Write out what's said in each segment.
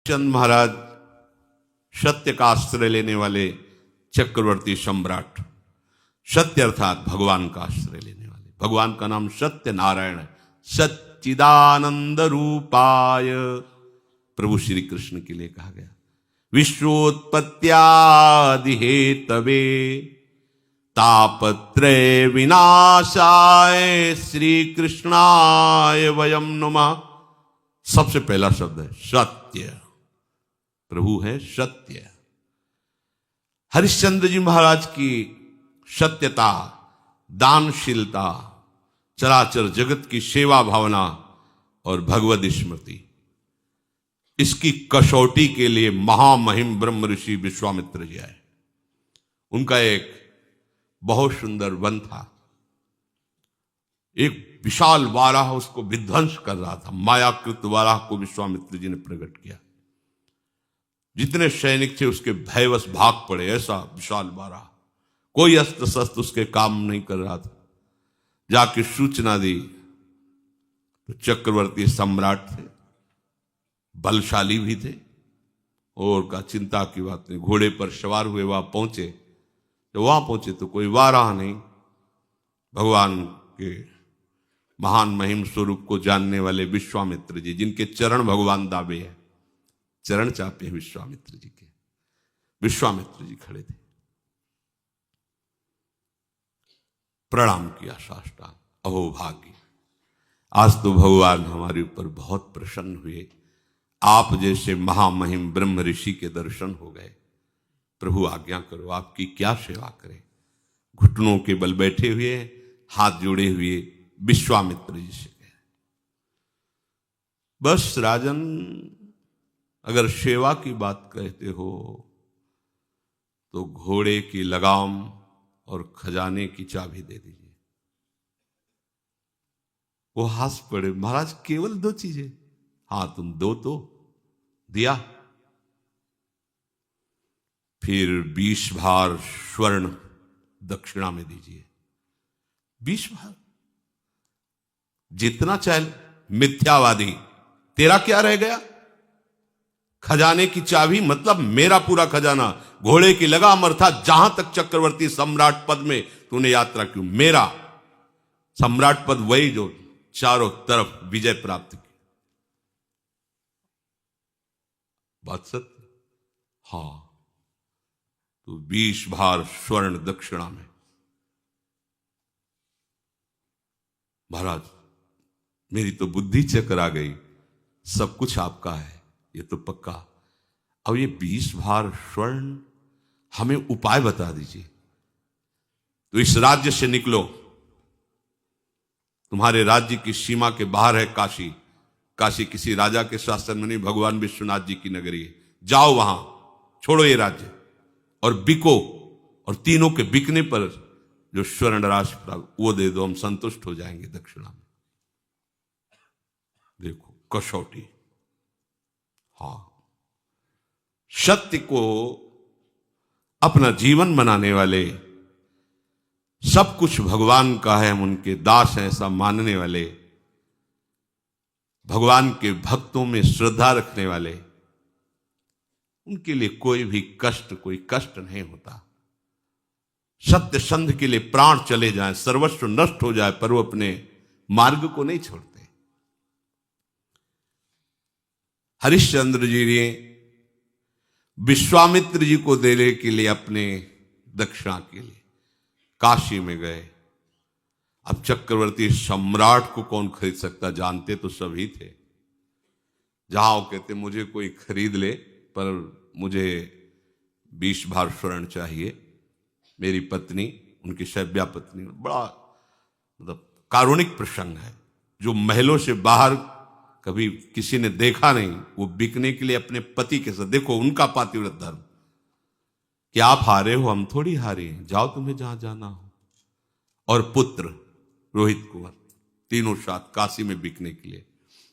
चंद महाराज सत्य का आश्रय लेने वाले चक्रवर्ती सम्राट, सत्य अर्थात भगवान का आश्रय लेने वाले। भगवान का नाम सत्य नारायण है। सच्चिदानंद रूपाय प्रभु श्री कृष्ण के लिए कहा गया। विश्वोत्पत्त्यादि हेतवे तापत्रय विनाशाय श्री कृष्णाय वयम नुमः। सबसे पहला शब्द है सत्य। प्रभु है सत्य। हरिश्चंद्र जी महाराज की सत्यता, दानशीलता, चराचर जगत की सेवा भावना और भगवद स्मृति, इसकी कसौटी के लिए महामहिम ब्रह्म ऋषि विश्वामित्र जी आए। उनका एक बहुत सुंदर वन था। एक विशाल वाराह उसको विध्वंस कर रहा था। मायाकृत वाराह को विश्वामित्र जी ने प्रकट किया। जितने सैनिक थे उसके भयवश भाग पड़े। ऐसा विशाल वाराह, कोई अस्त्र शस्त्र उसके काम नहीं कर रहा था। जाके सूचना दी तो चक्रवर्ती सम्राट थे, बलशाली भी थे, और का चिंता की बात नहीं। घोड़े पर सवार हुए वहां पहुंचे। जब वहां पहुंचे तो कोई वाराह नहीं। भगवान के महान महिम स्वरूप को जानने वाले विश्वामित्र जी, जिनके चरण भगवान दावे हैं, चरण चापे हैं विश्वामित्र जी के। विश्वामित्र जी खड़े थे, प्रणाम किया साष्टांग। अहो भाग्य, आज तो भगवान हमारे ऊपर बहुत प्रसन्न हुए। आप जैसे महामहिम ब्रह्म ऋषि के दर्शन हो गए। प्रभु आज्ञा करो, आपकी क्या सेवा करें। घुटनों के बल बैठे हुए, हाथ जोड़े हुए विश्वामित्र जी से कहे, बस राजन, अगर सेवा की बात कहते हो तो घोड़े की लगाम और खजाने की चाबी दे दीजिए। वो हंस पड़े। महाराज केवल 2 चीजें? हाँ, तुम दो तो दिया। फिर 20 भार स्वर्ण दक्षिणा में दीजिए। 20 भार? जितना चाहे। मिथ्यावादी, तेरा क्या रह गया? खजाने की चाबी मतलब मेरा पूरा खजाना। घोड़े की लगाम अर्थात जहां तक चक्रवर्ती सम्राट पद में तूने यात्रा की, मेरा सम्राट पद वही जो चारों तरफ विजय प्राप्त की। बात सत्य? हाँ, तो 20 भार स्वर्ण दक्षिणा में। महाराज, मेरी तो बुद्धि चक्कर आ गई। सब कुछ आपका है, ये तो पक्का। अब ये 20 भार स्वर्ण, हमें उपाय बता दीजिए। तो इस राज्य से निकलो। तुम्हारे राज्य की सीमा के बाहर है काशी। काशी किसी राजा के शासन में नहीं, भगवान विश्वनाथ जी की नगरी है। जाओ वहां, छोड़ो ये राज्य और बिको, और तीनों के बिकने पर जो स्वर्ण राशि प्राप्त वो दे दो, हम संतुष्ट हो जाएंगे दक्षिणा में। देखो कसौटी। हाँ, सत्य को अपना जीवन बनाने वाले, सब कुछ भगवान का है, हम उनके दास हैं, ऐसा मानने वाले, भगवान के भक्तों में श्रद्धा रखने वाले, उनके लिए कोई भी कष्ट, कोई कष्ट नहीं होता। सत्य संध के लिए प्राण चले जाएं, सर्वस्व नष्ट हो जाए, पर वो अपने मार्ग को नहीं छोड़ते। हरिश्चंद्र जी ने विश्वामित्र जी को देने के लिए, अपने दक्षिणा के लिए काशी में गए। अब चक्रवर्ती सम्राट को कौन खरीद सकता? जानते तो सभी थे। जहां वो कहते मुझे कोई खरीद ले, पर मुझे 20 भार स्वर्ण चाहिए। मेरी पत्नी, उनकी शैव्या पत्नी, बड़ा मतलब कारुणिक प्रसंग है, जो महलों से बाहर कभी किसी ने देखा नहीं। वो बिकने के लिए अपने पति के साथ, देखो उनका पातिव्रत धर्म, कि आप हारे हो, हम थोड़ी हारे हैं, जाओ तुम्हें जहां जाना हो। और पुत्र रोहित कुंवर, तीनों साथ काशी में बिकने के लिए।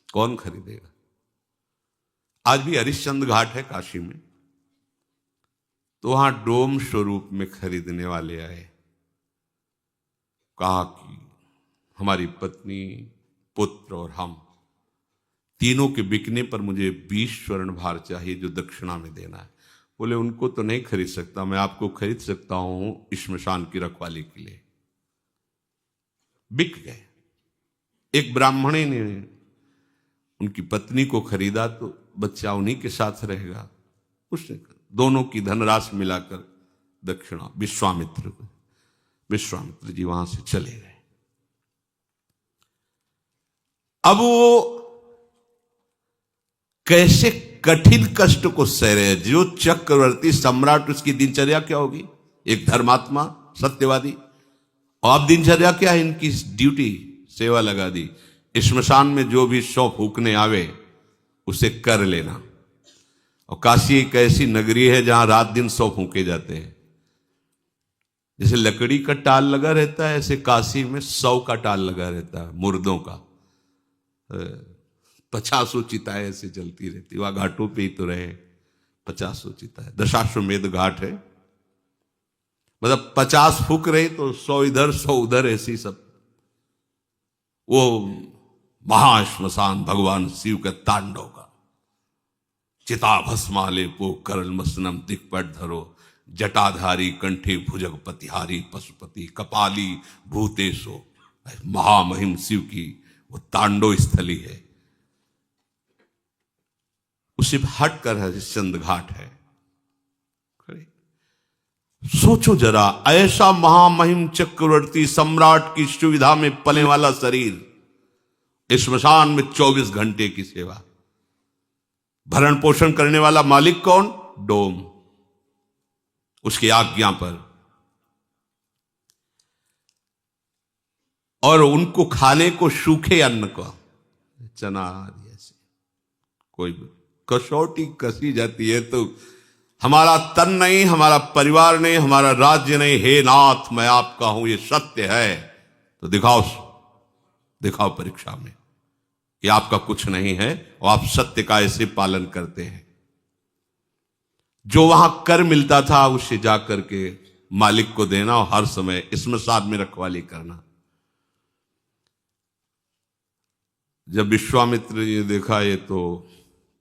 कौन खरीदेगा? आज भी हरिश्चंद्र घाट है काशी में, तो वहां डोम स्वरूप में खरीदने वाले आए। कहा कि हमारी पत्नी, पुत्र और हम तीनों के बिकने पर मुझे 20 स्वर्ण भार चाहिए जो दक्षिणा में देना है। बोले उनको तो नहीं खरीद सकता, मैं आपको खरीद सकता हूं श्मशान की रखवाली के लिए। बिक गए। एक ब्राह्मणी ने उनकी पत्नी को खरीदा तो बच्चा उन्हीं के साथ रहेगा। उसने दोनों की धनराशि मिलाकर दक्षिणा विश्वामित्र को, विश्वामित्र जी वहां से चले गए। अब वो कैसे कठिन कष्ट को सह रहे, जो चक्रवर्ती सम्राट, उसकी दिनचर्या क्या होगी? एक धर्मात्मा सत्यवादी, और अब दिनचर्या क्या है इनकी? ड्यूटी, सेवा लगा दी। श्मशान में जो भी शव फूकने आवे उसे कर लेना। और काशी एक ऐसी नगरी है जहां रात दिन शव फूके जाते हैं। जैसे लकड़ी का टाल लगा रहता है, ऐसे काशी में 100 का टाल लगा रहता है, मुर्दों का। 50 चिताएं ऐसे चलती रहती, वहां घाटों पे ही तो रहे 50 चिताएं। दशाश्वमेध घाट है, मतलब 50 फूक रही तो 100 इधर 100 उधर, ऐसी सब। वो महाश्मशान भगवान शिव के तांडव का। चिता भस्माले पो करल मसनम दिक्पट धरो, जटाधारी कंठे भुजग पतिहारी पशुपति कपाली भूतेशो। महामहिम शिव की वो तांडव स्थली है। उसे हटकर हरिश्चंद्र घाट है। सोचो जरा, ऐसा महामहिम चक्रवर्ती सम्राट की सुविधा में पलने वाला शरीर, श्मशान में 24 घंटे की सेवा। भरण पोषण करने वाला मालिक कौन? डोम, उसकी आज्ञा पर। और उनको खाने को सूखे अन्न का, चना जैसे कोई कसौटी कसी जाती है तो हमारा तन नहीं, हमारा परिवार नहीं, हमारा राज्य नहीं, हे नाथ मैं आपका हूं, ये सत्य है तो दिखाओ, दिखाओ परीक्षा में कि आपका कुछ नहीं है और आप सत्य का ऐसे पालन करते हैं। जो वहां कर मिलता था उसे जाकर के मालिक को देना और हर समय श्मशान में रखवाली करना। जब विश्वामित्र जी ने देखा ये तो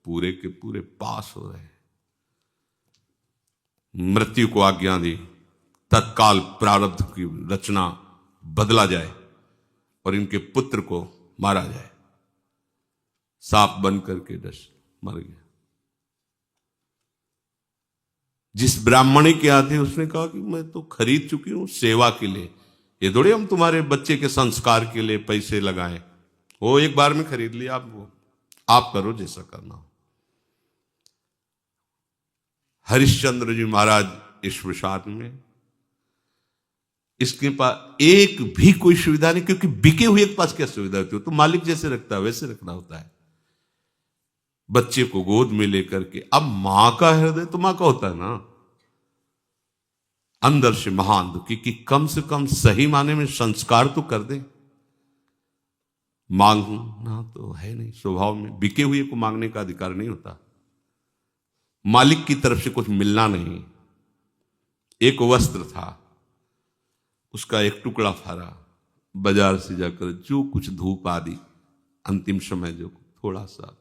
पूरे के पूरे पास हो रहे हैं, मृत्यु को आज्ञा दी, तत्काल प्रारब्ध की रचना बदला जाए और इनके पुत्र को मारा जाए। सांप बन करके डस मर गया। जिस ब्राह्मणी के आते उसने कहा कि मैं तो खरीद चुकी हूं सेवा के लिए, ये थोड़ी हम तुम्हारे बच्चे के संस्कार के लिए पैसे लगाएं। वो एक बार में खरीद लिया, आप करो जैसा करना हो। हरिश्चंद्र जी महाराज श्मशान में, इसके पास एक भी कोई सुविधा नहीं, क्योंकि बिके हुए के पास क्या सुविधा होती है? तो मालिक जैसे रखता है वैसे रखना होता है। बच्चे को गोद में लेकर के, अब मां का हृदय तो मां का होता है ना, अंदर से महान दुखी कि कम से कम सही माने में संस्कार तो कर दे। मांगना तो है नहीं स्वभाव में, बिके हुए को मांगने का अधिकार नहीं होता। मालिक की तरफ से कुछ मिलना नहीं। एक वस्त्र था, उसका एक टुकड़ा फाड़ा, बाजार से जाकर जो कुछ धूप आदि अंतिम समय जो थोड़ा सा,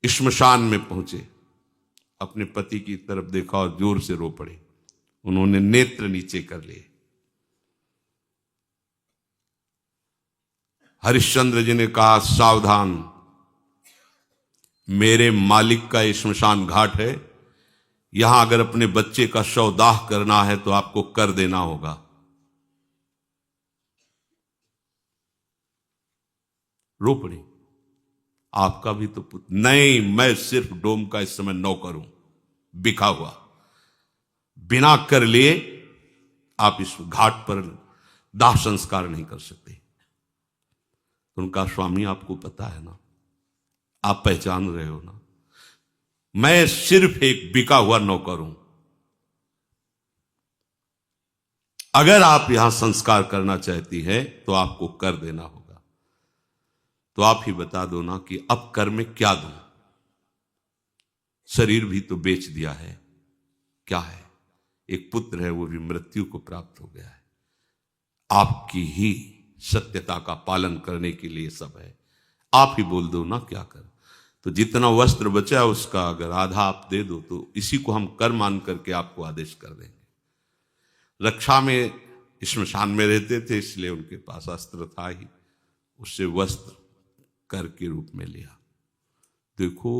श्मशान में पहुंचे, अपने पति की तरफ देखा और जोर से रो पड़े। उन्होंने नेत्र नीचे कर लिए। हरिश्चंद्र जी ने कहा सावधान, मेरे मालिक का श्मशान घाट है, यहां अगर अपने बच्चे का शव दाह करना है तो आपको कर देना होगा। रो पड़ी, आपका भी तो पुत्र नहीं, मैं सिर्फ डोम का इस समय नौकर हूं, बिका हुआ, बिना कर लिए आप इस घाट पर दाह संस्कार नहीं कर सकते। उनका स्वामी आपको पता है ना, आप पहचान रहे हो ना, मैं सिर्फ एक बिका हुआ नौकर हूं। अगर आप यहां संस्कार करना चाहती है तो आपको कर देना होगा। तो आप ही बता दो ना कि अब कर में क्या दूं? शरीर भी तो बेच दिया है, क्या है? एक पुत्र है, वो भी मृत्यु को प्राप्त हो गया है। आपकी ही सत्यता का पालन करने के लिए सब है। आप ही बोल दो ना क्या कर। तो जितना वस्त्र बचा उसका अगर आधा आप दे दो तो इसी को हम कर मान करके आपको आदेश कर देंगे। रक्षा में श्मशान में रहते थे इसलिए उनके पास अस्त्र था ही, उससे वस्त्र कर के रूप में लिया। देखो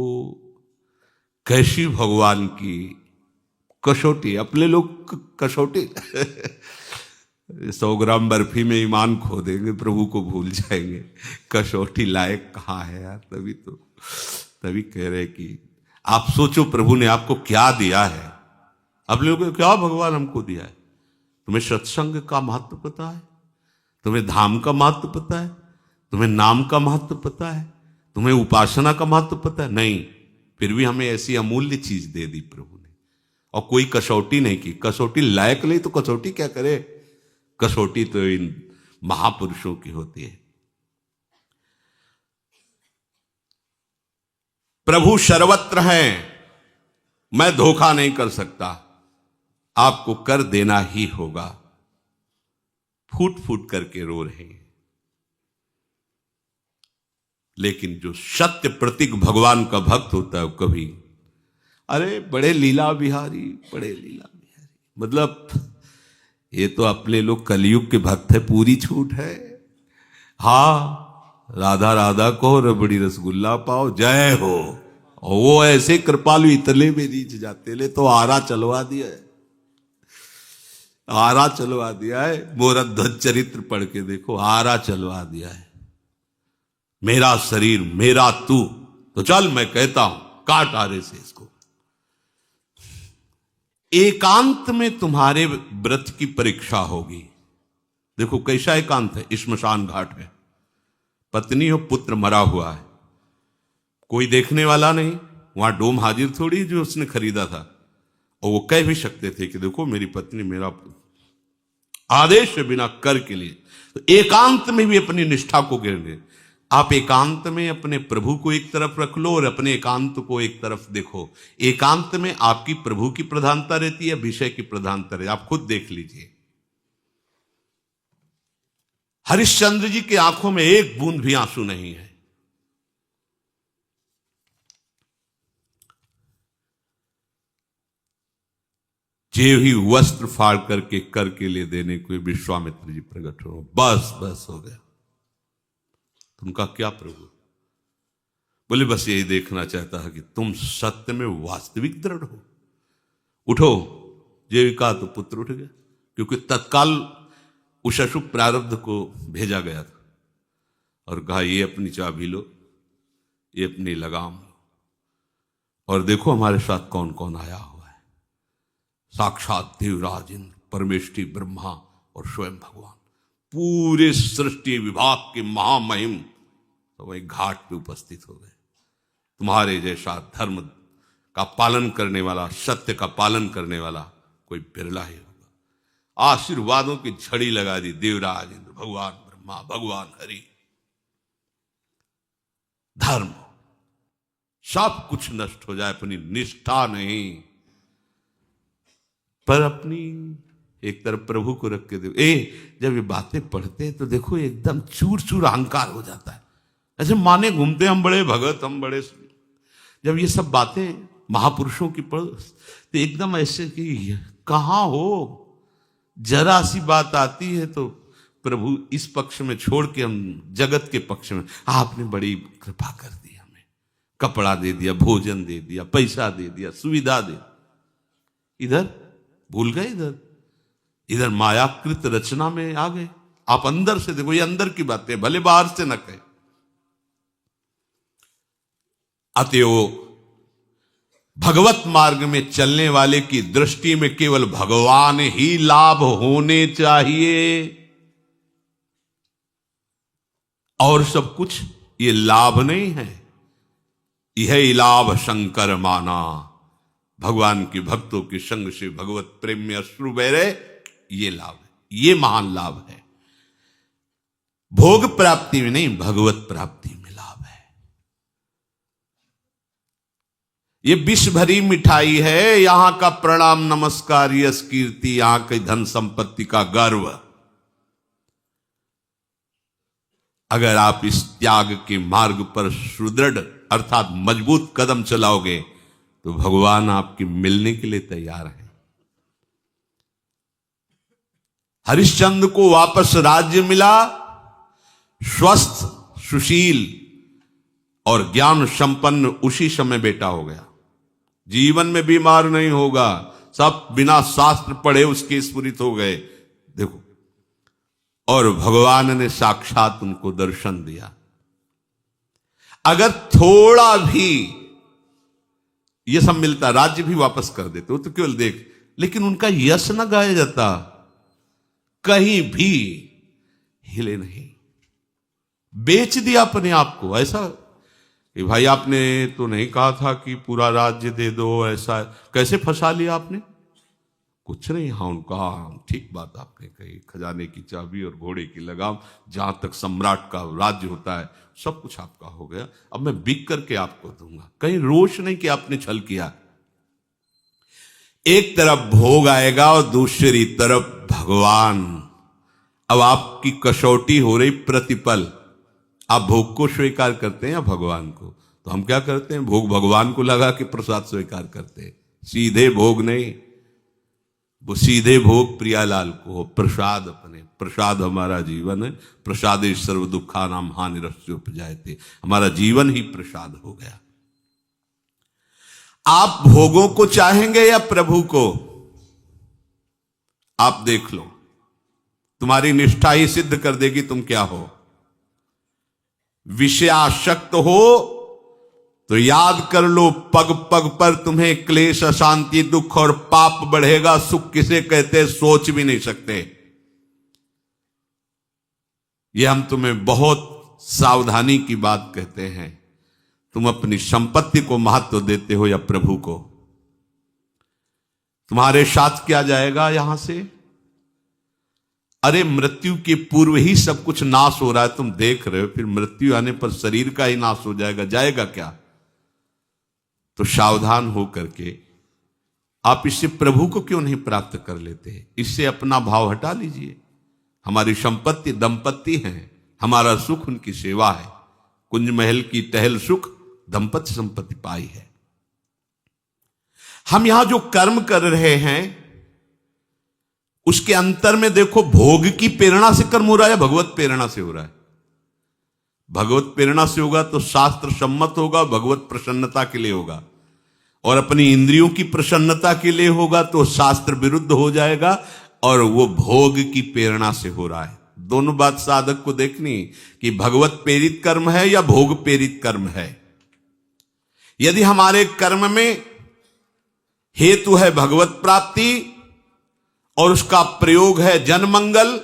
कैसी भगवान की कसौटी, अपने लोग कसौटी 100 ग्राम बर्फी में ईमान खो देंगे, प्रभु को भूल जाएंगे। कसौटी लायक कहाँ है यार। तभी कह रहे कि आप सोचो प्रभु ने आपको क्या दिया है, अपने लोगों को क्या भगवान हमको दिया है। तुम्हें सत्संग का महत्व पता है, तुम्हें धाम का महत्व पता है, तुम्हें नाम का महत्व पता है, तुम्हें उपासना का महत्व पता है? नहीं, फिर भी हमें ऐसी अमूल्य चीज दे दी प्रभु ने, और कोई कसौटी नहीं की। कसौटी लायक नहीं तो कसौटी क्या करे। कसौटी तो इन महापुरुषों की होती है। प्रभु सर्वत्र हैं, मैं धोखा नहीं कर सकता, आपको कर देना ही होगा। फूट फूट करके रो रहे हैं। लेकिन जो सत्य प्रतीक भगवान का भक्त होता है कभी, अरे बड़े लीला बिहारी, बड़े लीला बिहारी, मतलब ये तो अपने लोग कलयुग के भक्त है, पूरी छूट है। हाँ राधा राधा को रबड़ी रसगुल्ला पाओ, जय हो। और वो ऐसे कृपालु इतले में नीचे जाते ले तो आरा चलवा दिया है, आरा चलवा दिया है। मोरा ध्वज चरित्र पढ़ के देखो, आरा चलवा दिया है। मेरा शरीर मेरा तू, तो चल मैं कहता हूं काट आरे से इसको। एकांत में तुम्हारे व्रत की परीक्षा होगी। देखो कैसा एकांत है, श्मशान घाट है, पत्नी और पुत्र मरा हुआ है, कोई देखने वाला नहीं, वहां डोम हाजिर थोड़ी जो उसने खरीदा था। और वो कह भी सकते थे कि देखो मेरी पत्नी मेरा आदेश के बिना कर के लिए। तो एकांत में भी अपनी निष्ठा को गिरने, आप एकांत में अपने प्रभु को एक तरफ रख लो और अपने एकांत को एक तरफ देखो। एकांत में आपकी प्रभु की प्रधानता रहती है, विषय की प्रधानता रहती है, आप खुद देख लीजिए। हरिश्चंद्र जी की आंखों में एक बूंद भी आंसू नहीं है। जे ही वस्त्र फाड़ करके कर के लिए देने को विश्वामित्र जी प्रकट हो, बस हो गया। तुमका क्या प्रभु? बोले बस यही देखना चाहता है कि तुम सत्य में वास्तविक दृढ़ हो। उठो, जे कहा तो पुत्र उठ गया, क्योंकि तत्काल उस अशुभ प्रारब्ध को भेजा गया था और कहा ये अपनी चाबी लो, ये अपनी लगाम लो, और देखो हमारे साथ कौन कौन आया हुआ है। साक्षात देवराज इंद्र, परमेष्ठी ब्रह्मा और स्वयं भगवान, पूरे सृष्टि विभाग के महामहिम तो वही घाट पे उपस्थित हो गए। तुम्हारे जैसा धर्म का पालन करने वाला, सत्य का पालन करने वाला कोई बिरला ही होगा। आशीर्वादों की झड़ी लगा दी देवराज इंद्र, भगवान ब्रह्मा, भगवान हरि। धर्म सब कुछ नष्ट हो जाए, अपनी निष्ठा नहीं, पर अपनी एक तरफ प्रभु को रख के देखो। जब ये बातें पढ़ते हैं तो देखो एकदम चूर चूर अहंकार हो जाता है, ऐसे माने घूमते हम बड़े भगत, हम बड़े। जब ये सब बातें महापुरुषों की पढ़ तो एकदम ऐसे कि कहाँ हो, जरा सी बात आती है तो प्रभु इस पक्ष में छोड़ के हम जगत के पक्ष में, आपने बड़ी कृपा कर दी, हमें कपड़ा दे दिया, भोजन दे दिया, पैसा दे दिया, सुविधा दे। इधर भूल गए, इधर मायाकृत रचना में आ गए। आप अंदर से देखो, ये अंदर की बातें, भले बाहर से न कहे। अतएव भगवत मार्ग में चलने वाले की दृष्टि में केवल भगवान ही लाभ होने चाहिए, और सब कुछ ये लाभ नहीं है। यह लाभ शंकर माना, भगवान के भक्तों के संग से भगवत प्रेम में अश्रु बह रहे, ये लाभ है, ये महान लाभ है। भोग प्राप्ति में नहीं, भगवत प्राप्ति में लाभ है। ये विश्व भरी मिठाई है, यहां का प्रणाम नमस्कार, यश कीर्ति, यहां की धन संपत्ति का गर्व। अगर आप इस त्याग के मार्ग पर सुदृढ़ अर्थात मजबूत कदम चलाओगे तो भगवान आपके मिलने के लिए तैयार है। हरिश्चंद्र को वापस राज्य मिला, स्वस्थ, सुशील और ज्ञान संपन्न उसी समय बेटा हो गया। जीवन में बीमार नहीं होगा, सब बिना शास्त्र पढ़े उसके स्फुरित हो गए। देखो, और भगवान ने साक्षात उनको दर्शन दिया। अगर थोड़ा भी ये सब मिलता, राज्य भी वापस कर देते, वो तो केवल देख, लेकिन उनका यश न गाया जाता, कहीं भी हिले नहीं, बेच दिया अपने आप को। ऐसा कि भाई आपने तो नहीं कहा था कि पूरा राज्य दे दो, ऐसा कैसे फंसा लिया आपने? कुछ नहीं, हाँ उनका ठीक बात आपने कही, खजाने की चाबी और घोड़े की लगाम, जहां तक सम्राट का राज्य होता है सब कुछ आपका हो गया, अब मैं बिक करके आपको दूंगा। कहीं रोष नहीं कि आपने छल किया। एक तरफ भोग आएगा और दूसरी तरफ भगवान। अब आपकी कसौटी हो रही प्रतिपल, आप भोग को स्वीकार करते हैं या भगवान को? तो हम क्या करते हैं, भोग भगवान को लगा के प्रसाद स्वीकार करते हैं, सीधे भोग नहीं, वो सीधे भोग प्रियालाल को, प्रसाद अपने, प्रसाद हमारा जीवन है, प्रसादे सर्व दुखा नाम हानिरस्य उपजायते, हमारा जीवन ही प्रसाद हो गया। आप भोगों को चाहेंगे या प्रभु को? आप देख लो, तुम्हारी निष्ठा ही सिद्ध कर देगी तुम क्या हो। विषयासक्त हो तो याद कर लो, पग पग पर तुम्हें क्लेश, अशांति, दुख और पाप बढ़ेगा। सुख किसे कहते सोच भी नहीं सकते। यह हम तुम्हें बहुत सावधानी की बात कहते हैं। तुम अपनी संपत्ति को महत्व देते हो या प्रभु को? तुम्हारे साथ क्या जाएगा यहां से? अरे मृत्यु के पूर्व ही सब कुछ नाश हो रहा है, तुम देख रहे हो, फिर मृत्यु आने पर शरीर का ही नाश हो जाएगा, जाएगा क्या? तो सावधान हो करके आप इससे प्रभु को क्यों नहीं प्राप्त कर लेते? इससे अपना भाव हटा लीजिए। हमारी संपत्ति दंपत्ति है, हमारा सुख उनकी सेवा है। कुंज महल की टहल सुख, दंपत्ति संपत्ति पाई है। हम यहां जो कर्म कर रहे हैं उसके अंतर में देखो, भोग की प्रेरणा से कर्म हो रहा है या भगवत प्रेरणा से हो रहा है? भगवत प्रेरणा से होगा तो शास्त्र सम्मत होगा, भगवत प्रसन्नता के लिए होगा, और अपनी इंद्रियों की प्रसन्नता के लिए होगा तो शास्त्र विरुद्ध हो जाएगा, और वो भोग की प्रेरणा से हो रहा है। दोनों बात साधक को देखनी कि भगवत प्रेरित कर्म है या भोग प्रेरित कर्म है। यदि हमारे कर्म में हेतु है भगवत प्राप्ति और उसका प्रयोग है जन मंगल,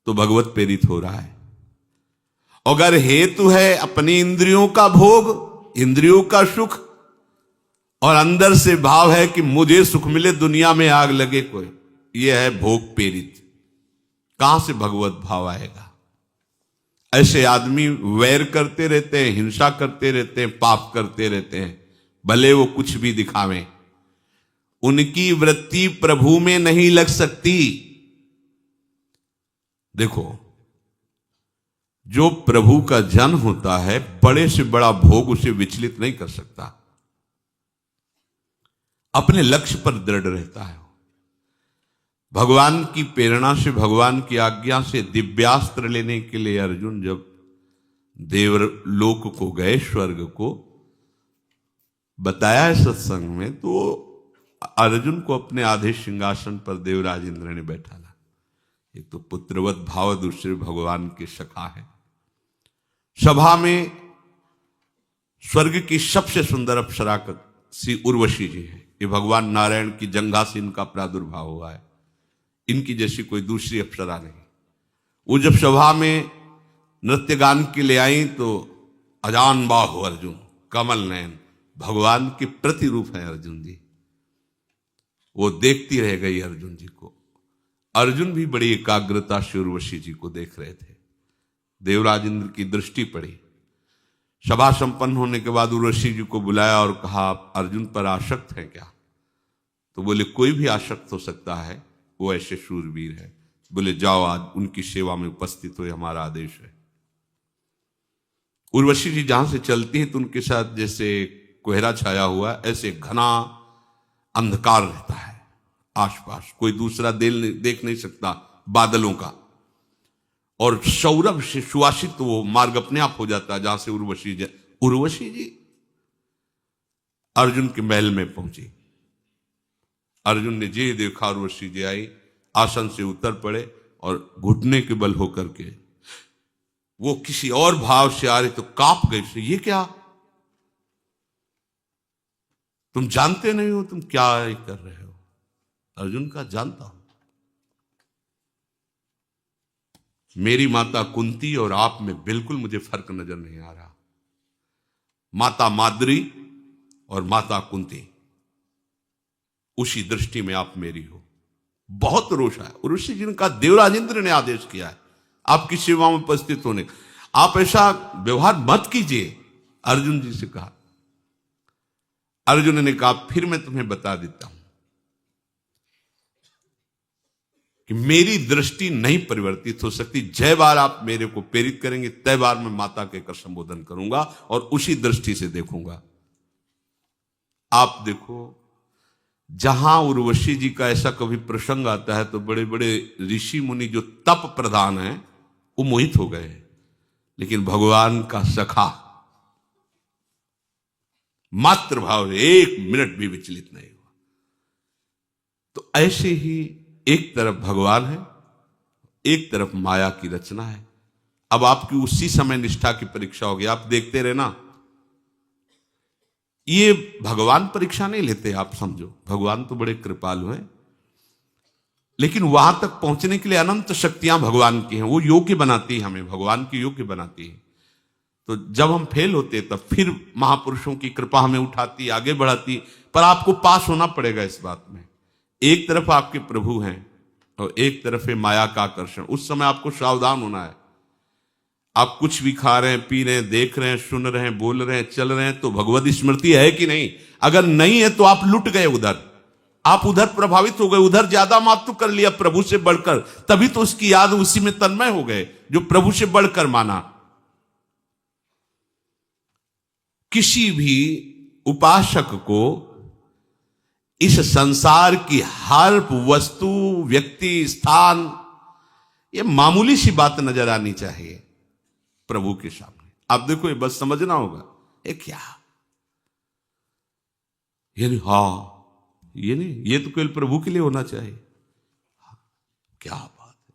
तो भगवत प्रेरित हो रहा है। अगर हेतु है अपनी इंद्रियों का भोग, इंद्रियों का सुख, और अंदर से भाव है कि मुझे सुख मिले, दुनिया में आग लगे कोई, यह है भोग प्रेरित। कहां से भगवत भाव आएगा? ऐसे आदमी वैर करते रहते हैं, हिंसा करते रहते हैं, पाप करते रहते हैं, भले वो कुछ भी दिखावें, उनकी वृत्ति प्रभु में नहीं लग सकती। देखो, जो प्रभु का जन होता है, बड़े से बड़ा भोग उसे विचलित नहीं कर सकता, अपने लक्ष्य पर दृढ़ रहता है। भगवान की प्रेरणा से, भगवान की आज्ञा से दिव्यास्त्र लेने के लिए अर्जुन जब देवलोक को गए, स्वर्ग को बताया है सत्संग में, तो अर्जुन को अपने आधे सिंहासन पर देवराज इंद्र ने बैठाला। एक तो पुत्रवत भाव, दूसरे भगवान के सखा है। सभा में स्वर्ग की सबसे सुंदर अप्सरा श्री उर्वशी जी है। ये भगवान नारायण की जंघा से इनका प्रादुर्भाव हुआ है, इनकी जैसी कोई दूसरी अप्सरा नहीं। वो जब सभा में नृत्य गान के लिए आई तो अजान बाहु अर्जुन, कमल नयन, भगवान के प्रतिरूप है अर्जुन जी। वो देखती रह गई अर्जुन जी को। अर्जुन भी बड़ी एकाग्रता से उर्वशी जी को देख रहे थे। देवराज इंद्र की दृष्टि पड़ी। सभा संपन्न होने के बाद उर्वशी जी को बुलाया और कहा, आप अर्जुन पर आसक्त हैं क्या? तो बोले, कोई भी आसक्त हो सकता है, वो ऐसे शूरवीर है। बोले जाओ आज उनकी सेवा में उपस्थित हो, हमारा आदेश है। उर्वशी जी जहां से चलती हैं तो उनके साथ जैसे कोहरा छाया हुआ, ऐसे घना अंधकार रहता है आसपास, कोई दूसरा देख नहीं सकता बादलों का। और सौरभ से सुवासित वो मार्ग अपने आप हो जाता है जहां से उर्वशी जी अर्जुन के महल में पहुंची। अर्जुन ने जे देखा उर्वशी जी आई, आसन से उतर पड़े और घुटने के बल होकर के वो किसी और भाव से आ रहे तो कांप गए से, ये क्या, तुम जानते नहीं हो तुम क्या कर रहे हो? अर्जुन का जानता हूं, मेरी माता कुंती और आप में बिल्कुल मुझे फर्क नजर नहीं आ रहा। माता माद्री और माता कुंती, उसी दृष्टि में आप मेरी हो। बहुत रोष है। ऋषि जी का देवराज इंद्र ने आदेश किया है आपकी सेवा में उपस्थित होने, आप ऐसा व्यवहार मत कीजिए, अर्जुन जी से कहा। अर्जुन ने कहा फिर मैं तुम्हें बता देता हूं कि मेरी दृष्टि नहीं परिवर्तित हो सकती। जय बार आप मेरे को प्रेरित करेंगे तय बार मैं माता के कर संबोधन करूंगा और उसी दृष्टि से देखूंगा। आप देखो, जहां उर्वशी जी का ऐसा कभी प्रसंग आता है तो बड़े बड़े ऋषि मुनि जो तप प्रधान हैं वो मोहित हो गए, लेकिन भगवान का सखा मात्र भाव एक मिनट भी विचलित नहीं हुआ। तो ऐसे ही एक तरफ भगवान है, एक तरफ माया की रचना है। अब आपकी उसी समय निष्ठा की परीक्षा होगी, आप देखते रहना। ये भगवान परीक्षा नहीं लेते, आप समझो भगवान तो बड़े कृपालु हैं, लेकिन वहां तक पहुंचने के लिए अनंत शक्तियां भगवान की हैं, वो योग्य बनाती है हमें, भगवान की योग्य बनाती है। तो जब हम फेल होते तब फिर महापुरुषों की कृपा हमें उठाती, आगे बढ़ाती, पर आपको पास होना पड़ेगा इस बात में। एक तरफ आपके प्रभु हैं और एक तरफ है माया का आकर्षण। उस समय आपको सावधान होना है। आप कुछ भी खा रहे हैं, पी रहे हैं, देख रहे हैं, सुन रहे हैं, बोल रहे हैं, चल रहे हैं, तो भगवत स्मृति है कि नहीं? अगर नहीं है तो आप लुट गए उधर, आप उधर प्रभावित हो गए, उधर ज्यादा मात कर लिया प्रभु से बढ़कर, तभी तो उसकी याद उसी में तन्मय हो गए जो प्रभु से बढ़कर माना। किसी भी उपासक को इस संसार की हर वस्तु, व्यक्ति, स्थान, ये मामूली सी बात नजर आनी चाहिए प्रभु के सामने। आप देखो, ये बस समझना होगा, ये क्या, ये नहीं, हाँ ये नहीं, ये तो केवल प्रभु के लिए होना चाहिए। क्या बात है।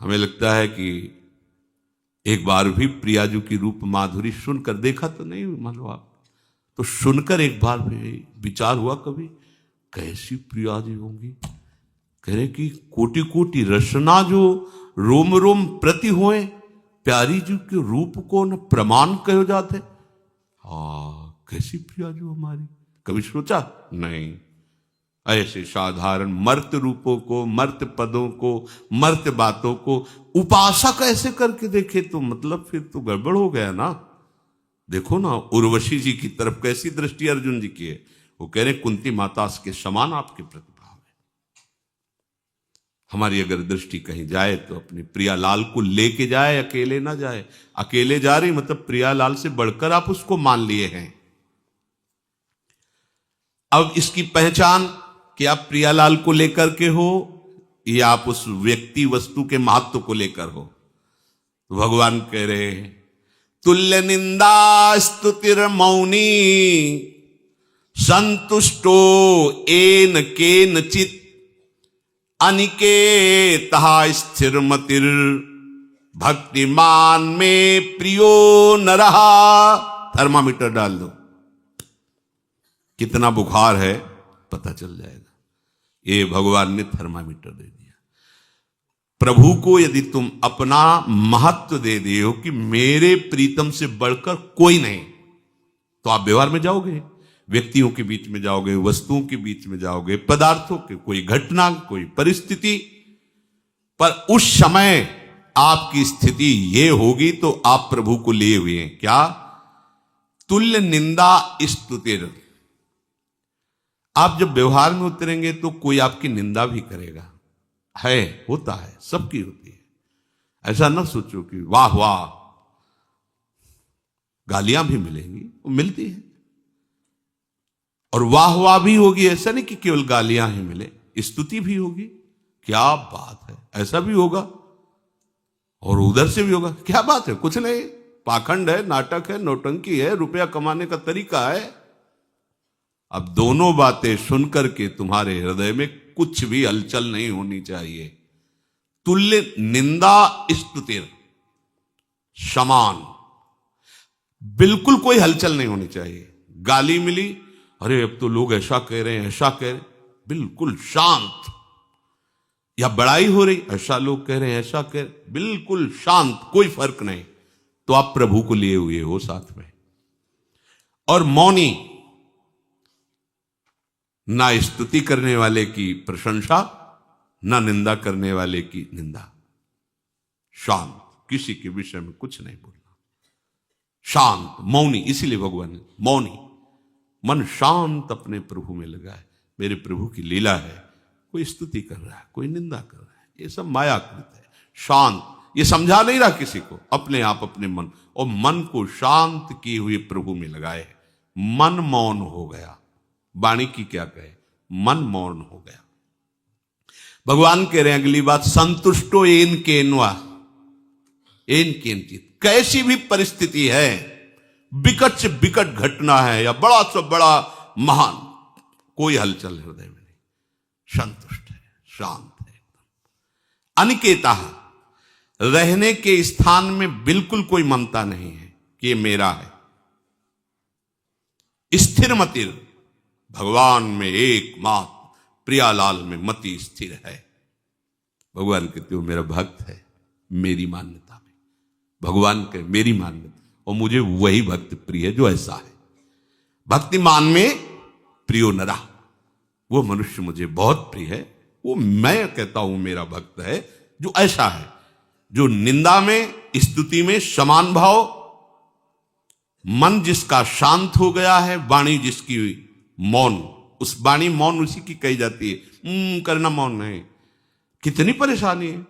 हमें लगता है कि एक बार भी प्रियाजू की रूप माधुरी सुनकर, देखा तो नहीं मान लो आप, तो सुनकर एक बार भी विचार हुआ कभी, कैसी प्रियाजी होंगी? कह रहे कि कोटि कोटि रसना जो रोम रोम प्रति होए, प्यारी जी के रूप को न प्रमाण कहो जाते। हाँ, कैसी प्रियाजू हमारी, कभी सोचा नहीं? ऐसे साधारण मर्त रूपों को, मर्त पदों को, मर्त बातों को उपासक ऐसे करके देखे तो मतलब फिर तो गड़बड़ हो गया ना। देखो ना, उर्वशी जी की तरफ कैसी दृष्टि अर्जुन जी की है। वो कह रहे कुंती माता के समान आपके प्रतिभाव है। हमारी अगर दृष्टि कहीं जाए तो अपने प्रियालाल को लेके जाए, अकेले ना जाए। अकेले जा रही मतलब प्रियालाल से बढ़कर आप उसको मान लिए हैं। अब इसकी पहचान कि आप प्रियालाल को लेकर के हो या आप उस व्यक्ति वस्तु के महत्व को लेकर हो। तो भगवान कह रहे हैं तुल्य निंदा स्तुतिर मौनी संतुष्टो एन केनचित अनिकेतः स्थिरमतिर् भक्तिमान में प्रियो न रहा। थर्मामीटर डाल दो, कितना बुखार है पता चल जाएगा। ये भगवान ने थर्मामीटर दे दिया। प्रभु को यदि तुम अपना महत्व दे दिए हो कि मेरे प्रीतम से बढ़कर कोई नहीं, तो आप व्यवहार में जाओगे, व्यक्तियों के बीच में जाओगे, वस्तुओं के बीच में जाओगे, पदार्थों के, कोई घटना, कोई परिस्थिति, पर उस समय आपकी स्थिति ये होगी तो आप प्रभु को लिए हुए हैं। क्या? तुल्य निंदा स्तुतिर। आप जब व्यवहार में उतरेंगे तो कोई आपकी निंदा भी करेगा, है, होता है, सबकी होती है। ऐसा ना सोचो कि वाह वाह, गालियां भी मिलेंगी, वो मिलती है, और वाह वाह भी होगी। ऐसा नहीं कि केवल गालियां ही मिले, स्तुति भी होगी। क्या बात है, ऐसा भी होगा, और उधर से भी होगा। क्या बात है, कुछ नहीं, पाखंड है, नाटक है, नौटंकी है, रुपया कमाने का तरीका है। अब दोनों बातें सुनकर के तुम्हारे हृदय में कुछ भी हलचल नहीं होनी चाहिए। तुल्य निंदा स्तुति समान, बिल्कुल कोई हलचल नहीं होनी चाहिए। गाली मिली, अरे अब तो लोग ऐसा कह रहे हैं, ऐसा कह रहे हैं, बिल्कुल शांत। या बड़ाई हो रही, ऐसा लोग कह रहे हैं, ऐसा कह रहे, बिल्कुल शांत, कोई फर्क नहीं। तो आप प्रभु को लिए हुए हो साथ में। और मौनी, ना स्तुति करने वाले की प्रशंसा, ना निंदा करने वाले की निंदा। शांत, किसी के विषय में कुछ नहीं बोलना, शांत, मौनी। इसीलिए भगवान ने मौनी, मन शांत अपने प्रभु में लगा है। मेरे प्रभु की लीला है, कोई स्तुति कर रहा है, कोई निंदा कर रहा है, ये सब मायाकृत है। शांत, ये समझा नहीं रहा किसी को, अपने आप अपने मन, और मन को शांत किए हुए प्रभु में लगाए। मन मौन हो गया, वाणी की क्या कहे, मन मौन हो गया। भगवान कह रहे हैं अगली बात, संतुष्टो एन केनवा एन केनचित। कैसी भी परिस्थिति है, विकट से विकट घटना है या बड़ा से बड़ा महान, कोई हलचल हृदय में नहीं, संतुष्ट है, शांत है एकदम। अनिकेता, रहने के स्थान में बिल्कुल कोई ममता नहीं है कि ये मेरा है। स्थिर मतिर, भगवान में एकमात्र प्रियालाल में मति स्थिर है। भगवान कहते हो मेरा भक्त है, मेरी मान्यता में। भगवान कहे मेरी मान्यता, और मुझे वही भक्त प्रिय है जो ऐसा है। भक्तिमान में प्रियो नरा, वो मनुष्य मुझे बहुत प्रिय है, वो मैं कहता हूं मेरा भक्त है जो ऐसा है, जो निंदा में स्तुति में समान भाव, मन जिसका शांत हो गया है, वाणी जिसकी मौन, उस वाणी मौन उसी की कही जाती है। करना मौन नहीं, कितनी परेशानी है।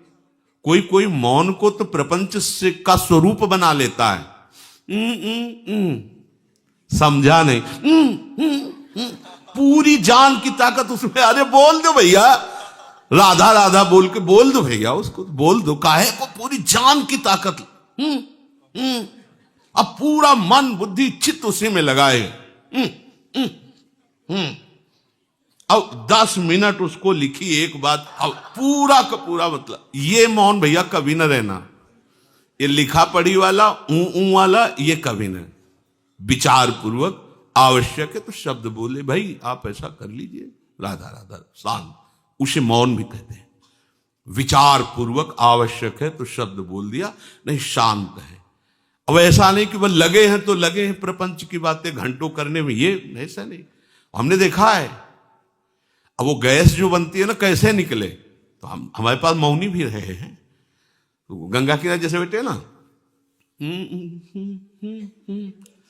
कोई कोई मौन को तो प्रपंच से का स्वरूप बना लेता है। समझा नहीं, पूरी जान की ताकत उसमें। अरे बोल दो भैया, राधा राधा बोल के बोल दो भैया, उसको बोल दो, काहे को पूरी जान की ताकत। अब पूरा मन बुद्धि चित्त उसी में लगाए। अब 10 मिनट उसको लिखी एक बात, अब पूरा का पूरा मतलब। ये मौन भैया कभी न रहना, ये लिखा पढ़ी वाला ऊ वाला ये कभी न। विचार पूर्वक आवश्यक है तो शब्द बोले, भाई आप ऐसा कर लीजिए, राधा राधा, शांत, उसे मौन भी कहते हैं। विचार पूर्वक आवश्यक है तो शब्द बोल दिया, नहीं शांत है। अब ऐसा नहीं कि वह लगे हैं तो लगे हैं प्रपंच की बातें घंटों करने में, ये ऐसा नहीं। हमने देखा है, अब वो गैस जो बनती है ना, कैसे निकले, तो हम हमारे पास मौनी भी रहे हैं। तो गंगा किनारे जैसे बैठे ना,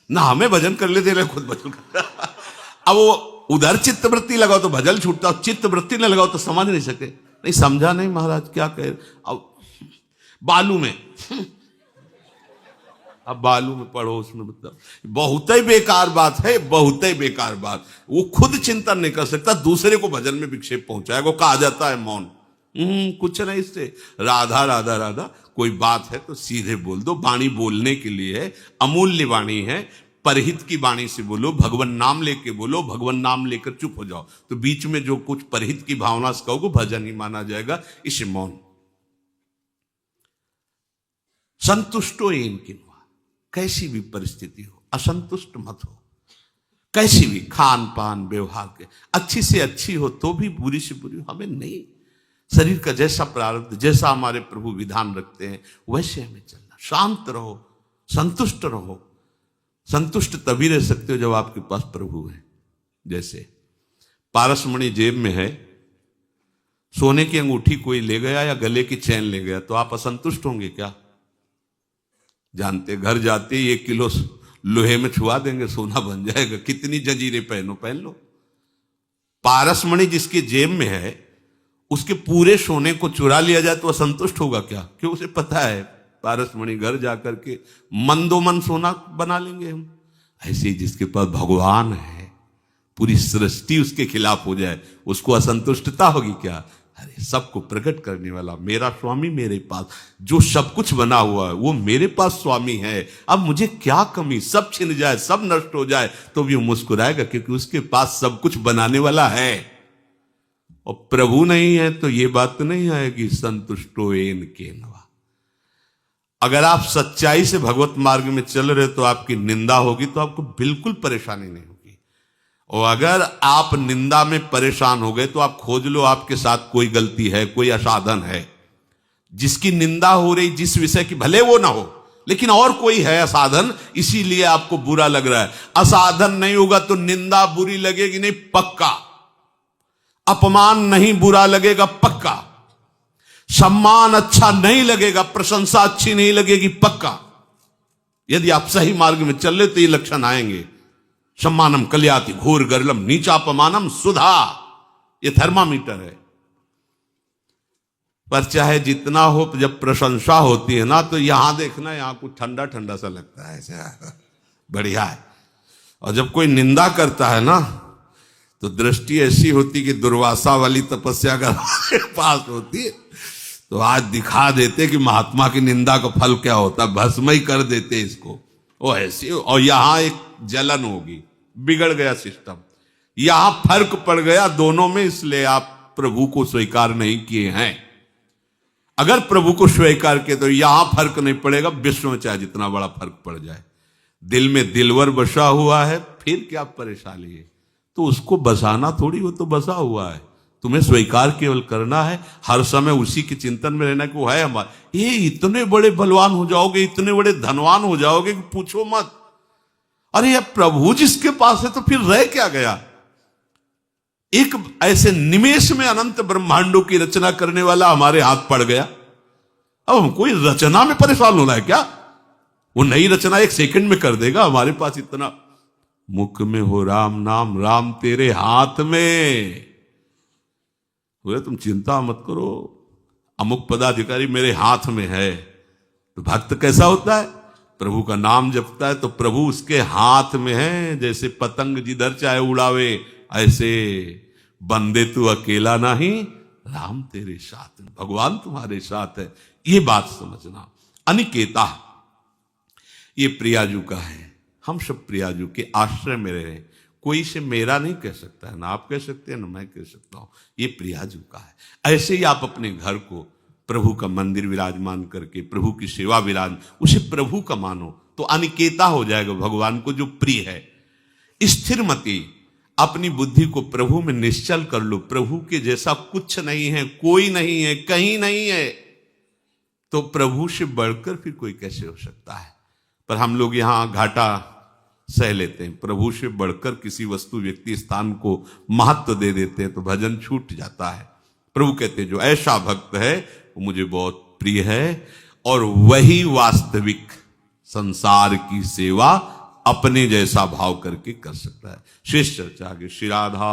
ना हमें भजन कर लेते रहे, खुद भजन कर। अब वो उधर चित्तवृत्ति लगाओ तो भजन छूटता, चित्तवृत्ति न लगाओ तो समझ नहीं सके। नहीं समझा नहीं महाराज क्या कहे। अब बालू में, अब बालू में पढ़ो, उसमें मतलब बहुत ही बेकार बात है, बहुत ही बेकार बात। वो खुद चिंतन नहीं कर सकता, दूसरे को भजन में विक्षेप पहुंचाएगा। वो कहा जाता है मौन, कुछ नहीं इससे। राधा राधा राधा, कोई बात है तो सीधे बोल दो। वाणी बोलने के लिए है, अमूल्य वाणी है, परहित की वाणी से बोलो, भगवान नाम लेके बोलो, भगवान नाम लेकर चुप हो जाओ। तो बीच में जो कुछ परहित की भावना से कहोगे भजन ही माना जाएगा, इसे मौन। संतुष्टो इनकी, कैसी भी परिस्थिति हो असंतुष्ट मत हो। कैसी भी खान पान व्यवहार के अच्छी से अच्छी हो तो भी बुरी से बुरी हमें नहीं। शरीर का जैसा प्रारब्ध, जैसा हमारे प्रभु विधान रखते हैं वैसे हमें चलना। शांत रहो, संतुष्ट रहो। संतुष्ट तभी रह सकते हो जब आपके पास प्रभु है। जैसे पारसमणि जेब में है, सोने की अंगूठी कोई ले गया या गले की चैन ले गया तो आप असंतुष्ट होंगे क्या? जानते, घर जाते 1 किलो लोहे में छुआ देंगे, सोना बन जाएगा। कितनी जंजीरें पहनो, पहन लो। पारसमणि जिसकी जेब में है उसके पूरे सोने को चुरा लिया जाए तो असंतुष्ट होगा क्या? क्यों? उसे पता है पारसमणि घर जाकर के मंदोमन सोना बना लेंगे हम। ऐसे ही जिसके पास भगवान है, पूरी सृष्टि उसके खिलाफ हो जाए, उसको असंतुष्टता होगी क्या? अरे सबको प्रकट करने वाला मेरा स्वामी मेरे पास, जो सब कुछ बना हुआ है वो मेरे पास स्वामी है, अब मुझे क्या कमी? सब छिन जाए, सब नष्ट हो जाए तो भी वो मुस्कुराएगा, क्योंकि उसके पास सब कुछ बनाने वाला है। और प्रभु नहीं है तो ये बात तो नहीं आएगी संतुष्टो एन केनवा। अगर आप सच्चाई से भगवत मार्ग में चल रहे तो आपकी निंदा होगी तो आपको बिल्कुल परेशानी नहीं होगी। और अगर आप निंदा में परेशान हो गए तो आप खोज लो आपके साथ कोई गलती है, कोई असाधन है। जिसकी निंदा हो रही, जिस विषय की, भले वो ना हो लेकिन और कोई है असाधन, इसीलिए आपको बुरा लग रहा है। असाधन नहीं होगा तो निंदा बुरी लगेगी नहीं, पक्का। अपमान नहीं बुरा लगेगा, पक्का। सम्मान अच्छा नहीं लगेगा, प्रशंसा अच्छी नहीं लगेगी, पक्का। यदि आप सही मार्ग में चल रहे तो ये लक्षण आएंगे। सम्मानम कल्याति घोर गर्लम नीचापमानम सुधा, ये थर्मामीटर है। पर चाहे जितना हो, जब प्रशंसा होती है ना तो यहां देखना, यहां कुछ ठंडा ठंडा सा लगता है, ऐसा बढ़िया है। और जब कोई निंदा करता है ना तो दृष्टि ऐसी होती कि दुर्वासा वाली तपस्या का पास होती है तो आज दिखा देते कि महात्मा की निंदा का फल क्या होता है, भस्म ही कर देते इसको। वो ऐसी, और यहां एक जलन होगी, बिगड़ गया सिस्टम। यहां फर्क पड़ गया दोनों में, इसलिए आप प्रभु को स्वीकार नहीं किए हैं। अगर प्रभु को स्वीकार किए तो यहां फर्क नहीं पड़ेगा, विश्व में चाहे जितना बड़ा फर्क पड़ जाए। दिल में दिलवर बसा हुआ है, फिर क्या परेशानी है? तो उसको बसाना थोड़ी, वो तो बसा हुआ है। तुम्हें स्वीकार केवल करना है, हर समय उसी के चिंतन में रहना कि वो है हमारा। ये इतने बड़े बलवान हो जाओगे, इतने बड़े धनवान हो जाओगे कि पूछो मत। अरे ये प्रभु जिसके पास है तो फिर रह क्या गया? एक ऐसे निमेष में अनंत ब्रह्मांडों की रचना करने वाला हमारे हाथ पड़ गया। अब हम कोई रचना में परेशान होना है क्या? वो नई रचना एक सेकंड में कर देगा। हमारे पास इतना, मुख में हो राम नाम, राम तेरे हाथ में। बोले तुम चिंता मत करो, अमुक पदाधिकारी मेरे हाथ में है। तो भक्त कैसा होता है? प्रभु का नाम जपता है तो प्रभु उसके हाथ में है। जैसे पतंग जिधर चाहे उड़ावे, ऐसे बंदे तू अकेला नहीं, राम तेरे साथ, भगवान तुम्हारे साथ है। ये बात समझना। अनिकेता, ये प्रियाजू का है। हम सब प्रियाजू के आश्रय में रहे। कोई से मेरा नहीं कह सकता है, ना आप कह सकते हैं ना मैं कह सकता हूं। ये प्रियाजू का है। ऐसे ही आप अपने घर को प्रभु का मंदिर विराजमान करके प्रभु की सेवा विराज, उसे प्रभु का मानो तो अनिकेता हो जाएगा भगवान को जो प्रिय है। स्थिर मति, अपनी बुद्धि को प्रभु में निश्चल कर लो। प्रभु के जैसा कुछ नहीं है, कोई नहीं है, कहीं नहीं है। तो प्रभु से बढ़कर फिर कोई कैसे हो सकता है? पर हम लोग यहां घाटा सह लेते हैं। प्रभु से बढ़कर किसी वस्तु, व्यक्ति, स्थान को महत्व दे देते हैं तो भजन छूट जाता है। प्रभु कहते हैं जो ऐसा भक्त है वो मुझे बहुत प्रिय है, और वही वास्तविक संसार की सेवा अपने जैसा भाव करके कर सकता है। शेष चर्चा आगे। श्री राधा।